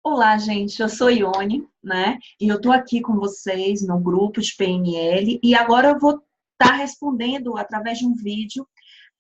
Olá, gente, eu sou Ione, né? E eu tô aqui com vocês no grupo de PNL e agora eu vou estar respondendo através de um vídeo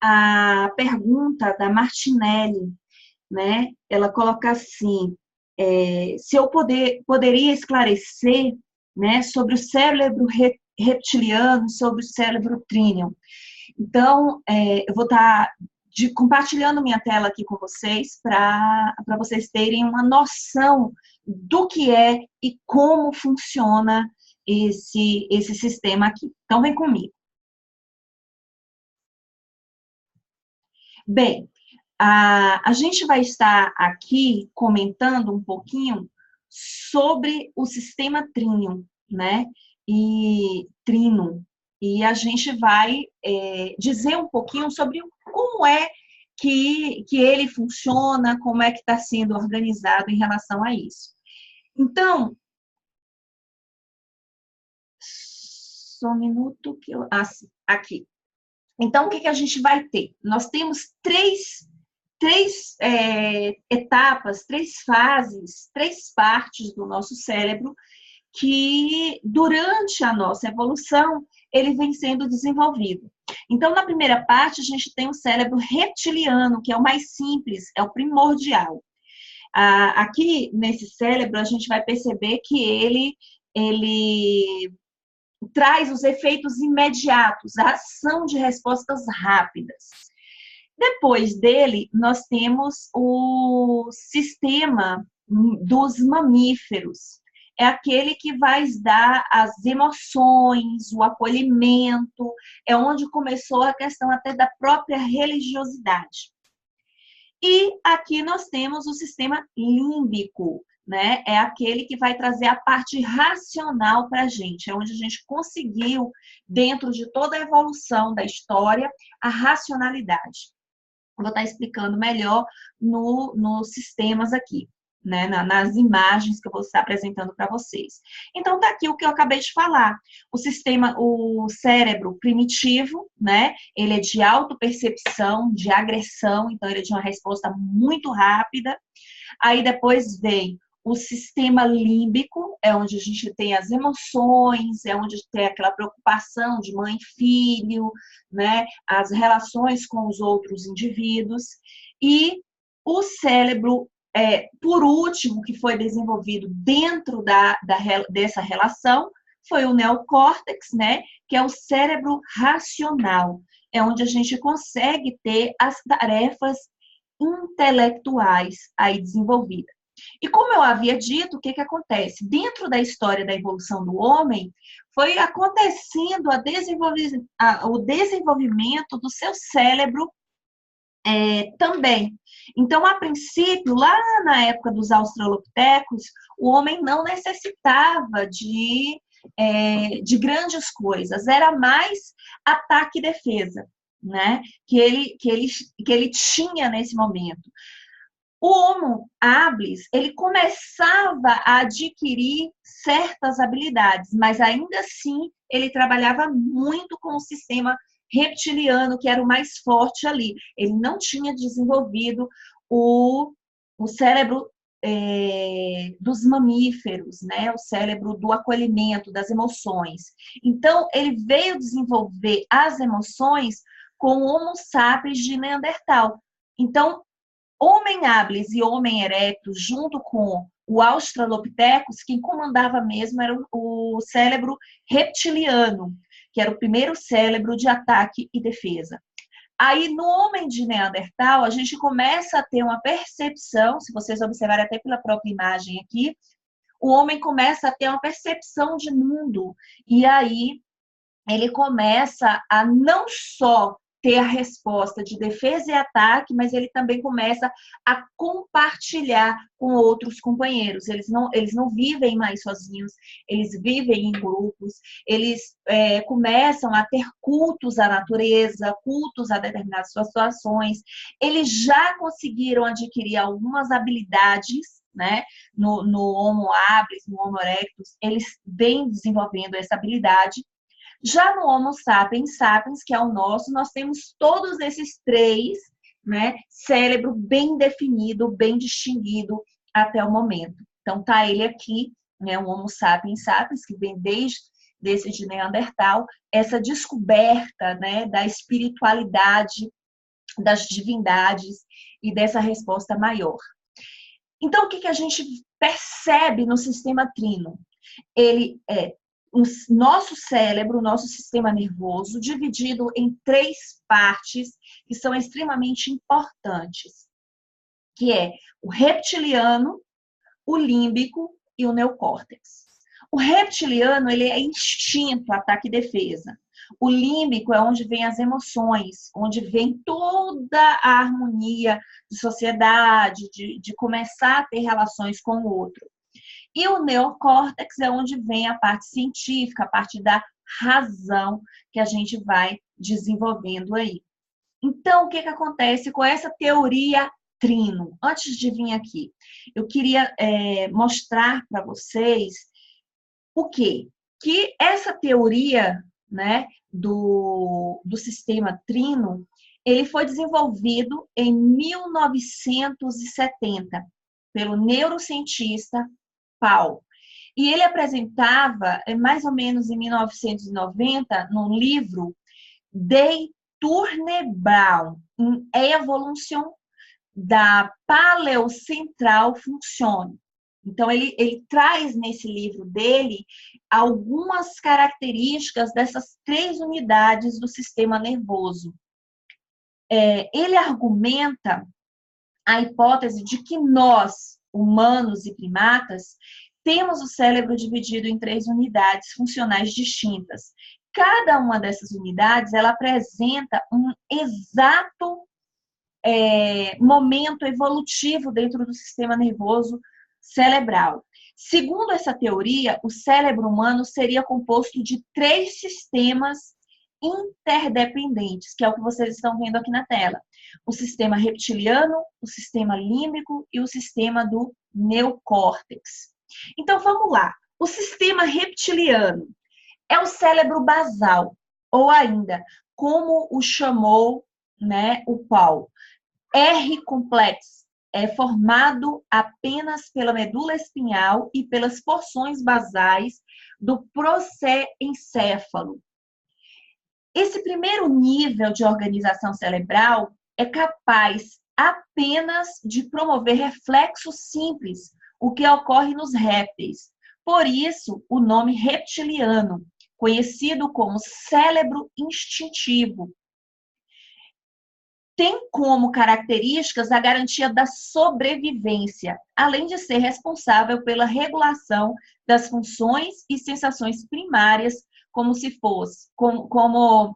a pergunta da Martinelli, né? Ela coloca assim, se eu poderia esclarecer, né, sobre o cérebro reptiliano, sobre o cérebro tríneo. Então, eu vou estar compartilhando minha tela aqui com vocês para vocês terem uma noção do que é e como funciona esse sistema aqui. Então, vem comigo. Bem, a gente vai estar aqui comentando um pouquinho sobre o sistema trínio, né? E trino. E a gente vai dizer um pouquinho sobre como é que ele funciona, como é que está sendo organizado em relação a isso. Então, só um minuto que eu. Ah, sim, aqui. Então, o que a gente vai ter? Nós temos três etapas, três fases, três partes do nosso cérebro que, durante a nossa evolução, ele vem sendo desenvolvido. Então, na primeira parte, a gente tem o cérebro reptiliano, que é o mais simples, é o primordial. Aqui, nesse cérebro, a gente vai perceber que ele traz os efeitos imediatos, a ação de respostas rápidas. Depois dele, nós temos o sistema dos mamíferos. É aquele que vai dar as emoções, o acolhimento, é onde começou a questão até da própria religiosidade. E aqui nós temos o sistema límbico, né? É aquele que vai trazer a parte racional para a gente, é onde a gente conseguiu, dentro de toda a evolução da história, a racionalidade. Vou estar explicando melhor nos sistemas aqui, né? Nas imagens que eu vou estar apresentando para vocês. Então, tá aqui o que eu acabei de falar. O cérebro primitivo, né? Ele é de autopercepção, de agressão, então ele é de uma resposta muito rápida. Aí depois vem o sistema límbico, é onde a gente tem as emoções, é onde tem aquela preocupação de mãe e filho, né? As relações com os outros indivíduos. E o cérebro, por último, que foi desenvolvido dentro dessa relação, foi o neocórtex, né? Que é o cérebro racional. É onde a gente consegue ter as tarefas intelectuais aí desenvolvidas. E como eu havia dito, o que acontece? Dentro da história da evolução do homem, foi acontecendo o desenvolvimento do seu cérebro também. Então, a princípio, lá na época dos australopitecos, o homem não necessitava de grandes coisas, era mais ataque e defesa, né? Que ele tinha nesse momento. O Homo habilis, ele começava a adquirir certas habilidades, mas ainda assim ele trabalhava muito com o sistema reptiliano, que era o mais forte ali. Ele não tinha desenvolvido o cérebro dos mamíferos, né? O cérebro do acolhimento, das emoções. Então, ele veio desenvolver as emoções com o Homo sapiens de Neandertal. Então, Homem habilis e Homem erectus, junto com o Australopithecus, quem comandava mesmo era o cérebro reptiliano, que era o primeiro cérebro de ataque e defesa. Aí, no homem de Neandertal, a gente começa a ter uma percepção, se vocês observarem até pela própria imagem aqui, o homem começa a ter uma percepção de mundo. E aí, ele começa a não só ter a resposta de defesa e ataque, mas ele também começa a compartilhar com outros companheiros. Eles não vivem mais sozinhos, eles vivem em grupos, eles começam a ter cultos à natureza, cultos a determinadas situações. Eles já conseguiram adquirir algumas habilidades, né? No Homo habilis, no Homo erectus, eles vêm desenvolvendo essa habilidade. Já no Homo sapiens sapiens, que é o nosso, nós temos todos esses três, né, cérebro bem definido, bem distinguido até o momento. Então, tá ele aqui, né, um Homo sapiens sapiens, que vem desde desse de Neandertal, essa descoberta, né, da espiritualidade, das divindades e dessa resposta maior. Então, o que a gente percebe no sistema trino? Ele é o nosso cérebro, o nosso sistema nervoso, dividido em 3 partes que são extremamente importantes, que é o reptiliano, o límbico e o neocórtex. O reptiliano, ele é instinto, ataque e defesa. O límbico é onde vem as emoções, onde vem toda a harmonia de sociedade, de começar a ter relações com o outro. E o neocórtex é onde vem a parte científica, a parte da razão que a gente vai desenvolvendo aí. Então, o que acontece com essa teoria trino? Antes de vir aqui, eu queria mostrar para vocês o quê? Que essa teoria, né, do sistema trino, ele foi desenvolvido em 1970 pelo neurocientista Paul. E ele apresentava, mais ou menos em 1990, num livro De Turner-Brown, em Evolution da Paleocentral Function. Então, ele traz nesse livro dele algumas características dessas 3 unidades do sistema nervoso. Ele argumenta a hipótese de que nós, humanos e primatas, temos o cérebro dividido em 3 unidades funcionais distintas. Cada uma dessas unidades, ela apresenta um exato momento evolutivo dentro do sistema nervoso cerebral. Segundo essa teoria, o cérebro humano seria composto de 3 sistemas interdependentes, que é o que vocês estão vendo aqui na tela. O sistema reptiliano, o sistema límbico e o sistema do neocórtex. Então, vamos lá. O sistema reptiliano é o cérebro basal, ou ainda, como o chamou, né, o Paul, R-complexo, é formado apenas pela medula espinhal e pelas porções basais do procencéfalo. Esse primeiro nível de organização cerebral é capaz apenas de promover reflexos simples, o que ocorre nos répteis. Por isso, o nome reptiliano, conhecido como cérebro instintivo, tem como características a garantia da sobrevivência, além de ser responsável pela regulação das funções e sensações primárias, como se fosse, como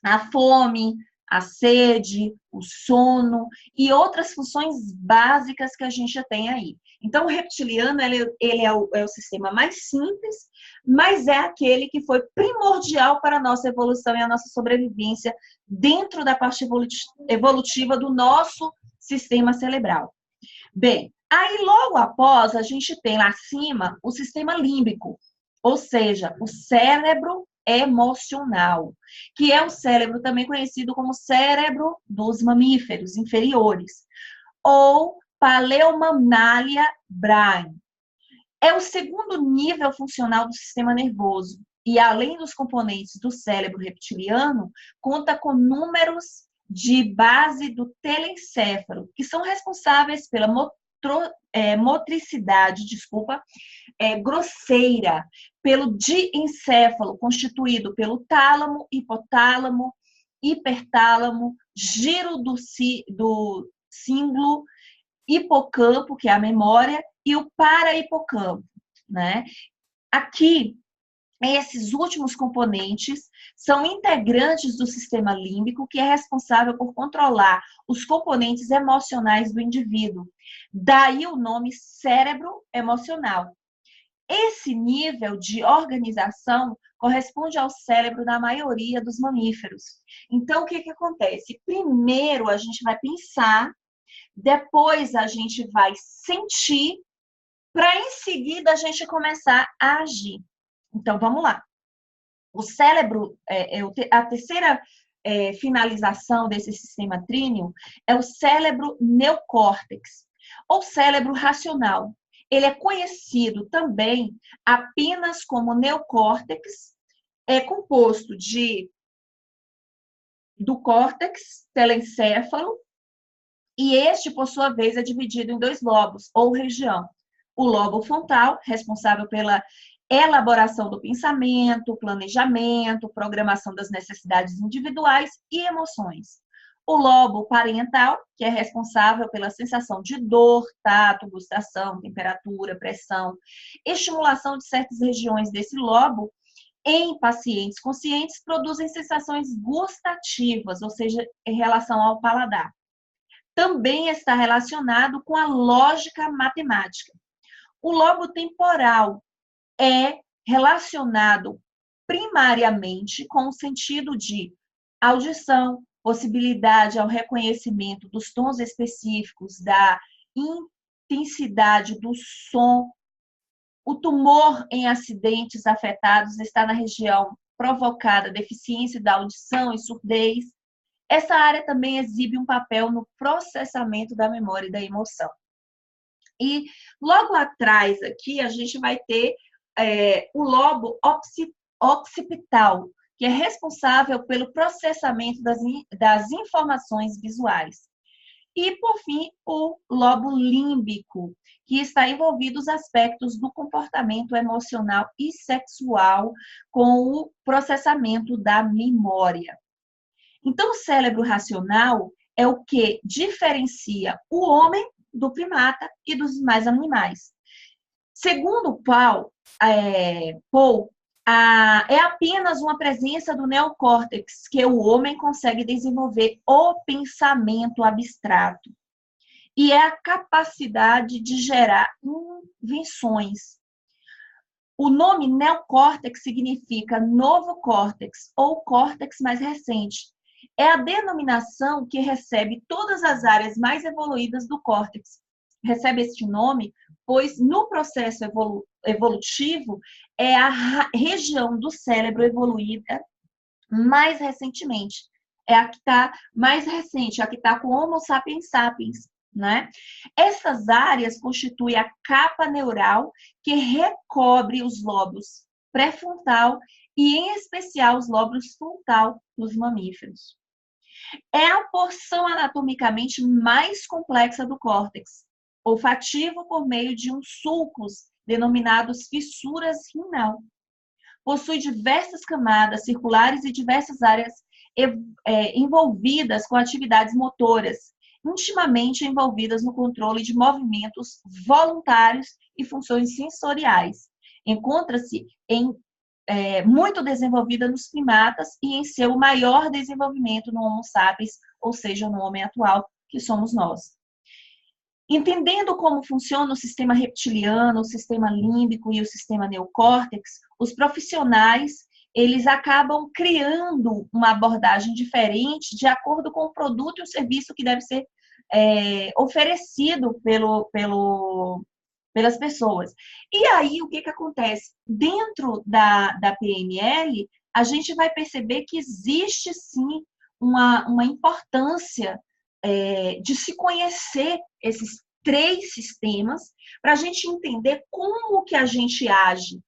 a fome, a sede, o sono e outras funções básicas que a gente tem aí. Então, o reptiliano ele é o sistema mais simples, mas é aquele que foi primordial para a nossa evolução e a nossa sobrevivência dentro da parte evolutiva do nosso sistema cerebral. Bem, aí logo após a gente tem lá acima o sistema límbico, ou seja, o cérebro emocional, que é o cérebro também conhecido como cérebro dos mamíferos inferiores, ou Paleomammalia brain. É o segundo nível funcional do sistema nervoso e, além dos componentes do cérebro reptiliano, conta com números de base do telencéfalo, que são responsáveis pela motricidade, grosseira, pelo diencéfalo, constituído pelo tálamo, hipotálamo, hipertálamo, giro do símbolo, hipocampo, que é a memória, e o parahipocampo, né? Aqui, esses últimos componentes são integrantes do sistema límbico, que é responsável por controlar os componentes emocionais do indivíduo. Daí o nome cérebro emocional. Esse nível de organização corresponde ao cérebro da maioria dos mamíferos. Então, o que acontece? Primeiro, a gente vai pensar, depois a gente vai sentir, para em seguida a gente começar a agir. Então, vamos lá. O cérebro, a terceira finalização desse sistema tríneo é o cérebro neocórtex, ou cérebro racional. ele é conhecido também apenas como neocórtex, é composto do córtex telencéfalo, e este, por sua vez, é dividido em dois lobos, ou região. O lobo frontal, responsável pela elaboração do pensamento, planejamento, programação das necessidades individuais e emoções. O lobo parietal, que é responsável pela sensação de dor, tato, gustação, temperatura, pressão, estimulação de certas regiões desse lobo em pacientes conscientes produzem sensações gustativas, ou seja, em relação ao paladar. Também está relacionado com a lógica matemática. O lobo temporal é relacionado primariamente com o sentido de audição, possibilidade ao reconhecimento dos tons específicos, da intensidade do som. O tumor em acidentes afetados está na região provocada deficiência da audição e surdez. Essa área também exibe um papel no processamento da memória e da emoção. E logo atrás aqui a gente vai ter o lobo occipital, que é responsável pelo processamento das informações visuais. E, por fim, o lobo límbico, que está envolvido os aspectos do comportamento emocional e sexual com o processamento da memória. Então, o cérebro racional é o que diferencia o homem do primata e dos demais animais. Segundo Paul, é apenas uma presença do neocórtex que o homem consegue desenvolver o pensamento abstrato. E é a capacidade de gerar invenções. O nome neocórtex significa novo córtex ou córtex mais recente. É a denominação que recebe todas as áreas mais evoluídas do córtex. Recebe este nome, pois no processo evolutivo é a região do cérebro evoluída mais recentemente. É a que está mais recente, a que está com Homo sapiens sapiens, né? Essas áreas constituem a capa neural que recobre os lobos pré-frontal e, em especial, os lobos frontal dos mamíferos. É a porção anatomicamente mais complexa do córtex, olfativo por meio de uns sulcos denominados fissuras rinal. Possui diversas camadas circulares e diversas áreas envolvidas com atividades motoras, intimamente envolvidas no controle de movimentos voluntários e funções sensoriais. Encontra-se muito desenvolvida nos primatas e em seu maior desenvolvimento no Homo sapiens, ou seja, no homem atual, que somos nós. Entendendo como funciona o sistema reptiliano, o sistema límbico e o sistema neocórtex, os profissionais eles acabam criando uma abordagem diferente de acordo com o produto e o serviço que deve ser oferecido pelas pessoas. E aí, o que acontece? Dentro da PNL, a gente vai perceber que existe, sim, uma importância de se conhecer esses 3 sistemas para a gente entender como que a gente age.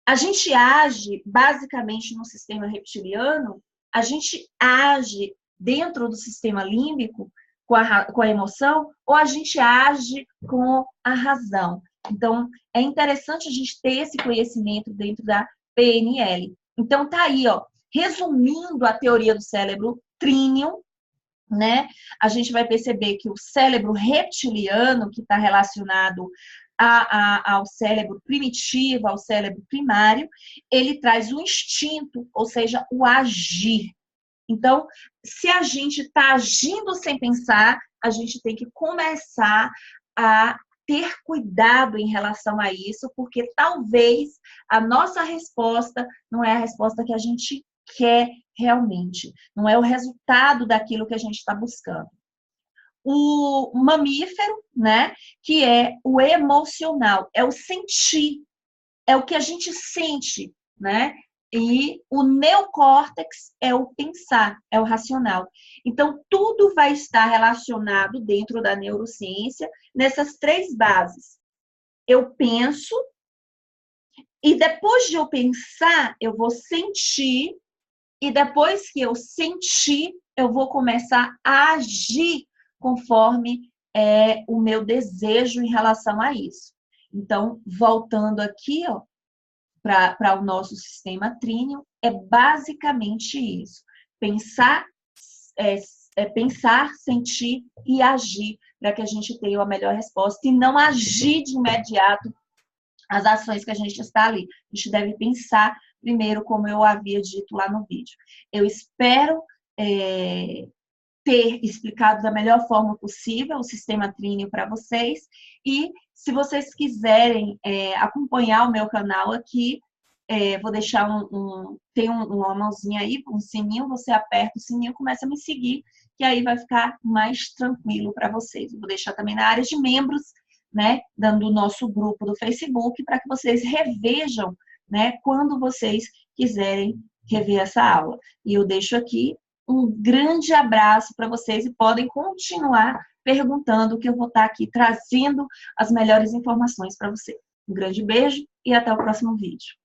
A gente age, basicamente, no sistema reptiliano, a gente age dentro do sistema límbico, com a emoção, ou a gente age com a razão. Então, é interessante a gente ter esse conhecimento dentro da PNL. Então, tá aí, ó, resumindo a teoria do cérebro tríneo, né? A gente vai perceber que o cérebro reptiliano, que está relacionado ao cérebro primitivo, ao cérebro primário, ele traz o instinto, ou seja, o agir. Então, se a gente está agindo sem pensar, a gente tem que começar a ter cuidado em relação a isso, porque talvez a nossa resposta não é a resposta que a gente quer realmente, não é o resultado daquilo que a gente está buscando. O mamífero, né, que é o emocional, é o sentir, é o que a gente sente, né? E o neocórtex é o pensar, é o racional. Então, tudo vai estar relacionado dentro da neurociência nessas 3 bases. eu penso, e depois de eu pensar, eu vou sentir, e depois que eu sentir, eu vou começar a agir conforme o meu desejo em relação a isso. Então, voltando aqui, ó, para o nosso sistema tríneo, é basicamente isso. Pensar, pensar, sentir e agir para que a gente tenha a melhor resposta e não agir de imediato as ações que a gente está ali. A gente deve pensar primeiro, como eu havia dito lá no vídeo. Eu espero ter explicado da melhor forma possível o sistema tríneo para vocês. E se vocês quiserem acompanhar o meu canal aqui, vou deixar tem uma mãozinha aí, um sininho, você aperta o sininho e começa a me seguir, que aí vai ficar mais tranquilo para vocês. Eu vou deixar também na área de membros, né, dando o nosso grupo do Facebook, para que vocês revejam, né, quando vocês quiserem rever essa aula. E eu deixo aqui um grande abraço para vocês e podem continuar perguntando, que eu vou estar aqui trazendo as melhores informações para vocês. Um grande beijo e até o próximo vídeo.